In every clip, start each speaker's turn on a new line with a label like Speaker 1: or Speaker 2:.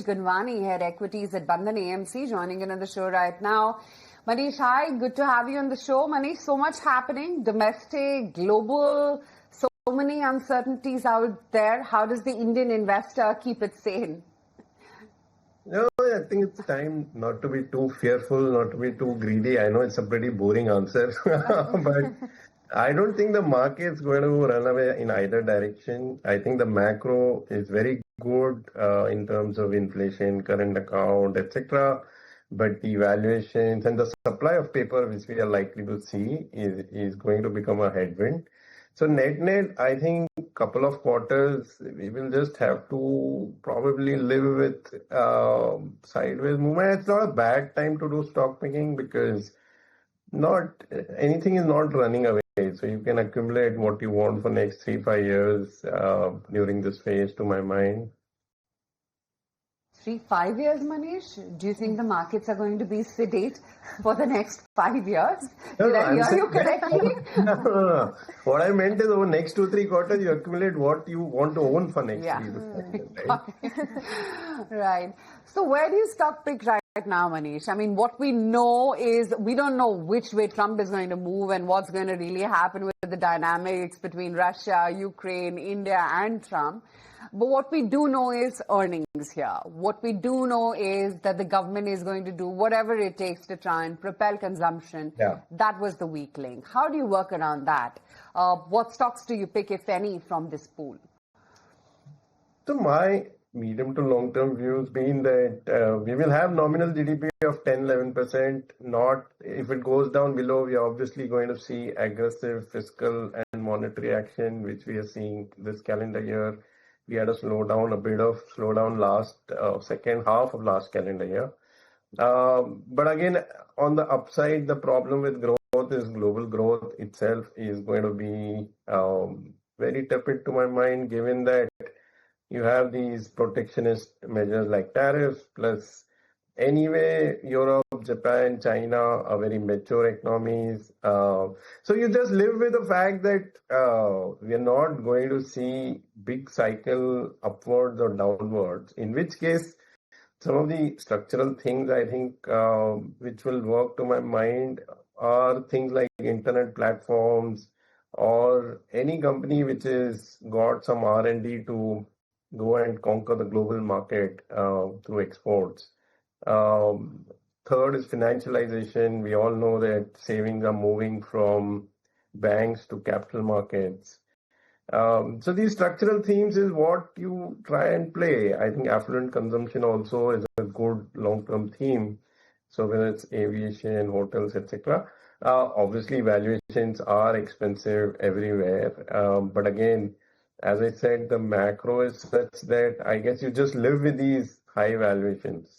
Speaker 1: Gunwani, Head Equities at Bandhan AMC, joining in on the show right now. Manish, hi, good to have you on the show. Manish, so much happening, domestic, global, so many uncertainties out there. How does the Indian investor keep it sane?
Speaker 2: No, I think it's time not to be too fearful, not to be too greedy. I know it's a pretty boring answer, but I don't think the market's going to run away in either direction. I think the macro is very good in terms of inflation, current account, etc. But the valuations and the supply of paper, which we are likely to see, is going to become a headwind. So net, I think couple of quarters, we will just have to probably live with sideways movement. It's not a bad time to do stock picking because not anything is not running away. So you can accumulate what you want for next 3-5 years during this phase, to my mind.
Speaker 1: 3-5 years, Manish? Do you think the markets are going to be sedate for the next 5 years? Did I hear you correctly?
Speaker 2: No. What I meant is over next 2-3 quarters, you accumulate what you want to own for next 3 to 5 years,
Speaker 1: right? Right. So where do you stock pick right now, Manish? I mean, what we know is we don't know which way Trump is going to move and what's going to really happen with the dynamics between Russia, Ukraine, India and Trump. But what we do know is earnings here. What we do know is that the government is going to do whatever it takes to try and propel consumption.
Speaker 2: Yeah.
Speaker 1: That was the weak link. How do you work around that? What stocks do you pick, if any, from this pool?
Speaker 2: So my medium to long-term views being that we will have nominal GDP of 10-11%. Not if it goes down below, we are obviously going to see aggressive fiscal and monetary action, which we are seeing this calendar year. We had a bit of slowdown last second half of last calendar year. But again, on the upside, the problem with growth is global growth itself is going to be very tepid to my mind, given that you have these protectionist measures like tariffs, plus anyway, Europe, Japan, China are very mature economies. So you just live with the fact that we are not going to see big cycle upwards or downwards, in which case some of the structural things I think which will work to my mind are things like internet platforms or any company which has got some R&D to go and conquer the global market through exports. Third is financialization. We all know that savings are moving from banks to capital markets. So these structural themes is what you try and play. I think affluent consumption also is a good long-term theme. So whether it's aviation, hotels, etc. Obviously, valuations are expensive everywhere. But again, as I said, the macro is such that I guess you just live with these high valuations.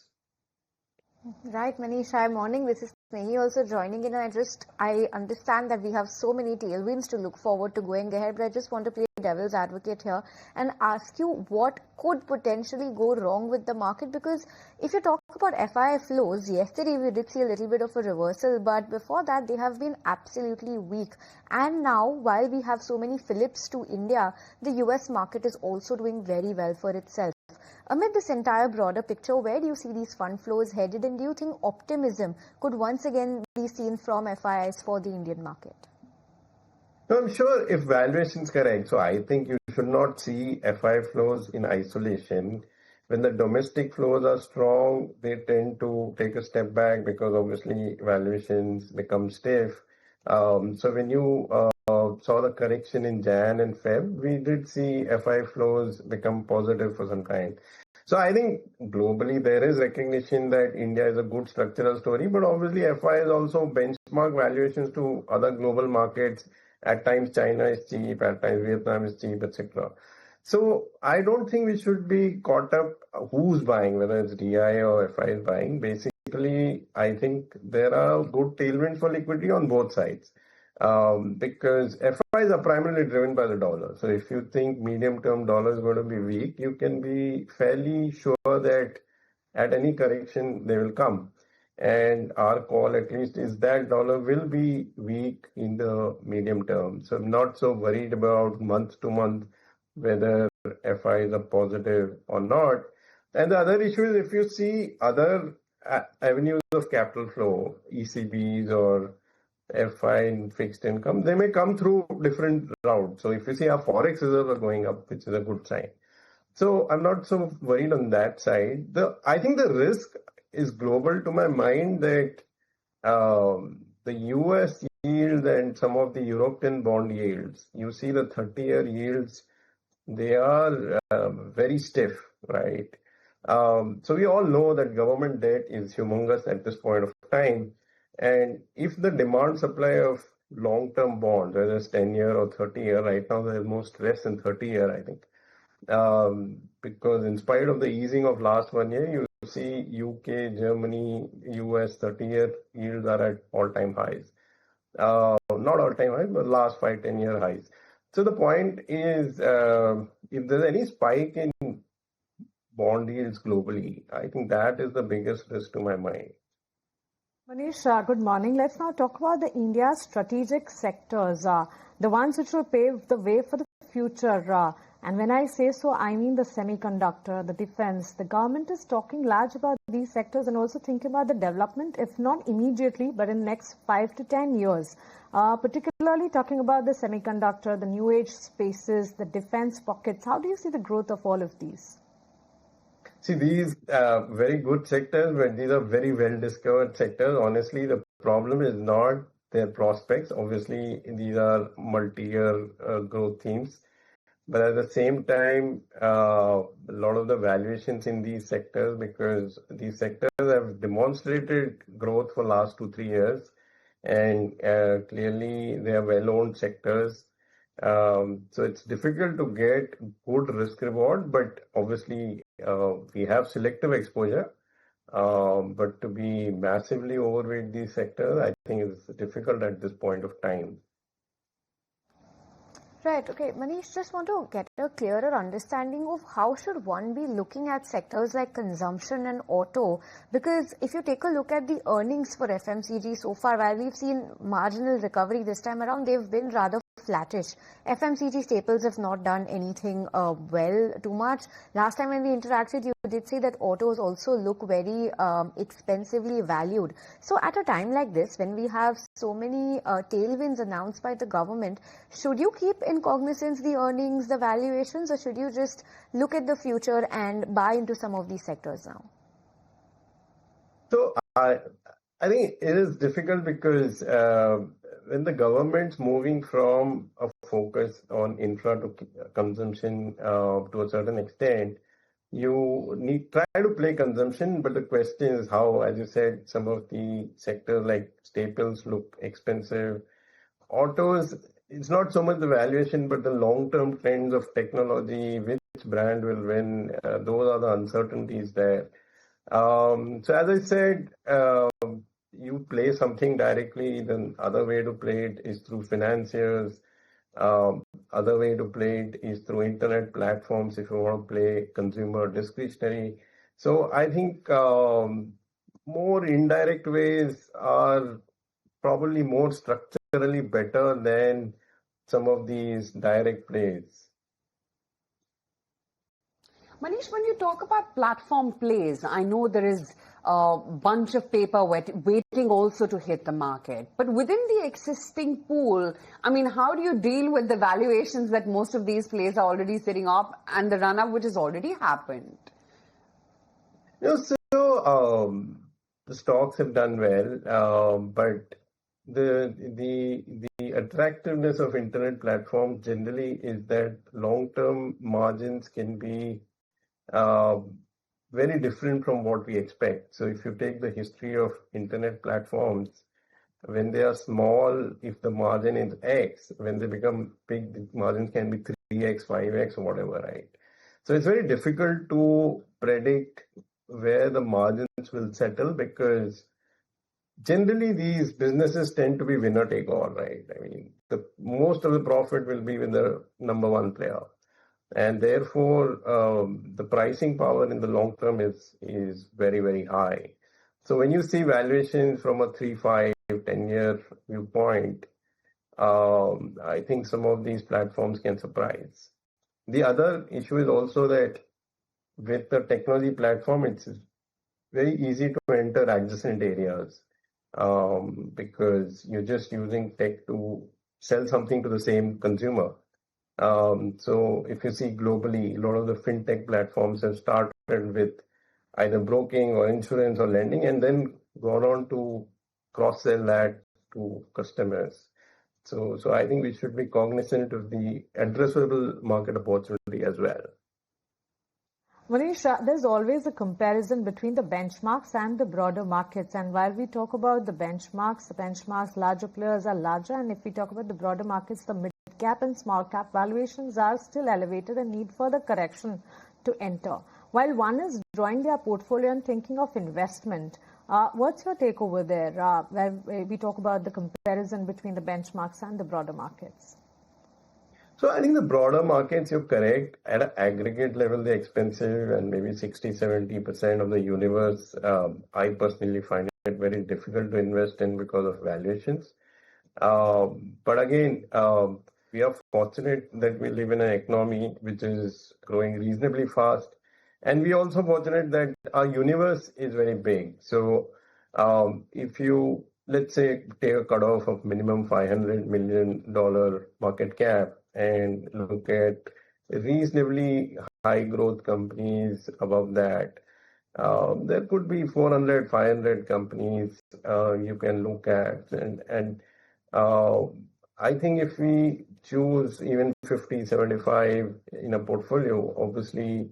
Speaker 3: Right, Manish. Hi, morning. This is Snehi also joining in, and I understand that we have so many tailwinds to look forward to going ahead, but I just want to play devil's advocate here and ask you what could potentially go wrong with the market, because if you talk about FII flows, yesterday we did see a little bit of a reversal, but before that they have been absolutely weak. And now, while we have so many flips to India, the US market is also doing very well for itself. Amid this entire broader picture, where do you see these fund flows headed, and do you think optimism could once again be seen from FIIs for the Indian market?
Speaker 2: No, I'm sure if valuation is correct, so I think you should not see FI flows in isolation. When the domestic flows are strong, they tend to take a step back because obviously valuations become stiff. So when you saw the correction in Jan and Feb, we did see FI flows become positive for some time. So I think globally there is recognition that India is a good structural story, but obviously FIs also benchmark valuations to other global markets. At times China is cheap, at times Vietnam is cheap, etc. So I don't think we should be caught up who's buying, whether it's DI or FI is buying. Basically, I think there are good tailwinds for liquidity on both sides. Because FIs are primarily driven by the dollar. So if you think medium-term dollar is going to be weak, you can be fairly sure that at any correction they will come. And our call at least is that dollar will be weak in the medium term. So I'm not so worried about month to month whether FIs are positive or not. And the other issue is if you see other avenues of capital flow, ECBs or FI and fixed income, they may come through different routes. So if you see our forex reserves are going up, which is a good sign. So I'm not so worried on that side. I think the risk is global to my mind that the US yields and some of the European bond yields, you see the 30-year yields, they are very stiff, right? So we all know that government debt is humongous at this point of time. And if the demand supply of long-term bonds, whether it's 10-year or 30-year, right now there's more stress in 30-year, I think. Because in spite of the easing of last 1 year, you see UK, Germany, US 30-year yields are at all-time highs. Not all-time highs, but last 5-10-year highs. So the point is, if there's any spike in bond yields globally, I think that is the biggest risk to my mind.
Speaker 4: Manish, good morning. Let's now talk about the India's strategic sectors, the ones which will pave the way for the future. And when I say so, I mean the semiconductor, the defense. The government is talking large about these sectors and also thinking about the development, if not immediately, but in the next 5 to 10 years. Particularly talking about the semiconductor, the new age spaces, the defense pockets. How do you see the growth of all of these?
Speaker 2: See, these very good sectors, but these are very well discovered sectors. Honestly, the problem is not their prospects. Obviously, these are multi-year growth themes. But at the same time, a lot of the valuations in these sectors, because these sectors have demonstrated growth for last 2-3 years, and clearly they are well-owned sectors. So it's difficult to get good risk reward, but obviously we have selective exposure. But to be massively overweight these sectors, I think is difficult at this point of time.
Speaker 3: Right. Okay, Manish, just want to get a clearer understanding of how should one be looking at sectors like consumption and auto, because if you take a look at the earnings for FMCG so far, while we've seen marginal recovery this time around, they've been rather flattish. FMCG staples have not done anything well too much. Last time when we interacted, you did say that autos also look very expensively valued. So at a time like this, when we have so many tailwinds announced by the government, should you keep in cognizance the earnings, the valuations, or should you just look at the future and buy into some of these sectors now?
Speaker 2: So I think it is difficult because when the government's moving from a focus on infra to consumption to a certain extent, you try to play consumption, but the question is how, as you said, some of the sectors like staples look expensive. Autos, it's not so much the valuation, but the long-term trends of technology, which brand will win, those are the uncertainties there. So as I said, you play something directly, then other way to play it is through financiers. Other way to play it is through internet platforms if you want to play consumer discretionary. So I think more indirect ways are probably more structurally better than some of these direct plays.
Speaker 1: Manish, when you talk about platform plays, I know there is a bunch of paper waiting also to hit the market. But within the existing pool, I mean, how do you deal with the valuations that most of these plays are already sitting up and the run-up which has already happened?
Speaker 2: So the stocks have done well, but the attractiveness of internet platforms generally is that long-term margins can be very different from what we expect. So if you take the history of internet platforms, when they are small, if the margin is X, when they become big, the margins can be 3X, 5X, or whatever, right? So it's very difficult to predict where the margins will settle because generally these businesses tend to be winner take all, right? I mean, most of the profit will be with the number one player. And therefore, the pricing power in the long term is very, very high. So when you see valuations from a 3, 5, 10-year viewpoint, I think some of these platforms can surprise. The other issue is also that with the technology platform, it's very easy to enter adjacent areas because you're just using tech to sell something to the same consumer. So if you see globally, a lot of the fintech platforms have started with either broking or insurance or lending and then gone on to cross-sell that to customers. So I think we should be cognizant of the addressable market opportunity as well.
Speaker 4: Manish, there's always a comparison between the benchmarks and the broader markets. And while we talk about the benchmarks, larger players are larger. And if we talk about the broader markets, the mid-cap and small-cap valuations are still elevated and need further correction to enter. While one is drawing their portfolio and thinking of investment, what's your take over there, where we talk about the comparison between the benchmarks and the broader markets?
Speaker 2: So I think the broader markets, you're correct. At an aggregate level, they're expensive and maybe 60-70% of the universe. I personally find it very difficult to invest in because of valuations. But again, we are fortunate that we live in an economy which is growing reasonably fast. And we are also fortunate that our universe is very big. So if you, let's say, take a cutoff of minimum $500 million market cap and look at reasonably high growth companies above that, there could be 400, 500 companies you can look at. And I think if we choose even 50, 75 in a portfolio, obviously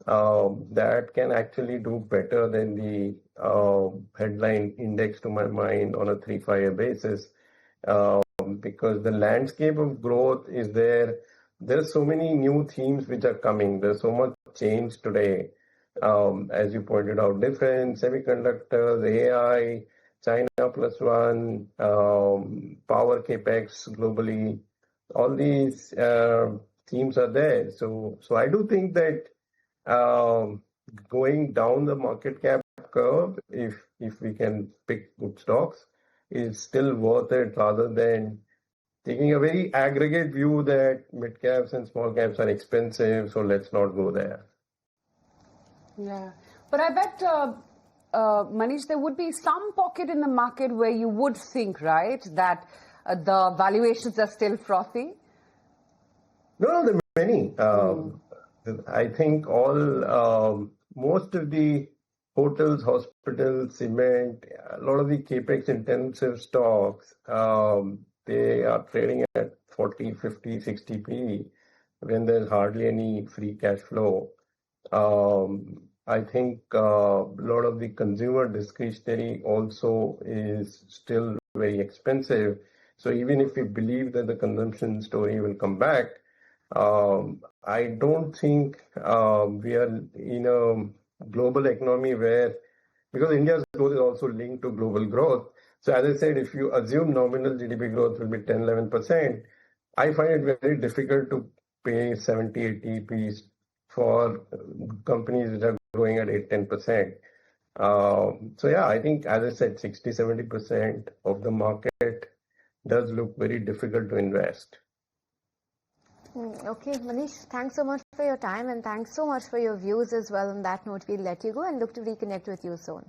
Speaker 2: that can actually do better than the headline index to my mind on a 3-5 year basis. Because the landscape of growth is there. There's so many new themes which are coming. There's so much change today. As you pointed out, defense, semiconductors, AI, China plus one, power capex globally. All these themes are there. So I do think that going down the market cap curve, if we can pick good stocks, is still worth it rather than taking a very aggregate view that mid caps and small caps are expensive, so let's not go there.
Speaker 1: Yeah, but I bet, Manish, there would be some pocket in the market where you would think, right, that the valuations are still frothy?
Speaker 2: No, there are many. I think most of the hotels, hospitals, cement, a lot of the capex intensive stocks, they are trading at 40, 50, 60 P when there's hardly any free cash flow. I think a lot of the consumer discretionary also is still very expensive. So even if we believe that the consumption story will come back, I don't think we are in a global economy where, because India's growth is also linked to global growth. So as I said, if you assume nominal GDP growth will be 10-11%, I find it very difficult to pay 70-80 Ps for companies which are growing at 8-10%. So yeah, I think, as I said, 60-70% of the market does look very difficult to invest.
Speaker 3: Okay, Manish, thanks so much for your time and thanks so much for your views as well. On that note, we'll let you go and look to reconnect with you soon.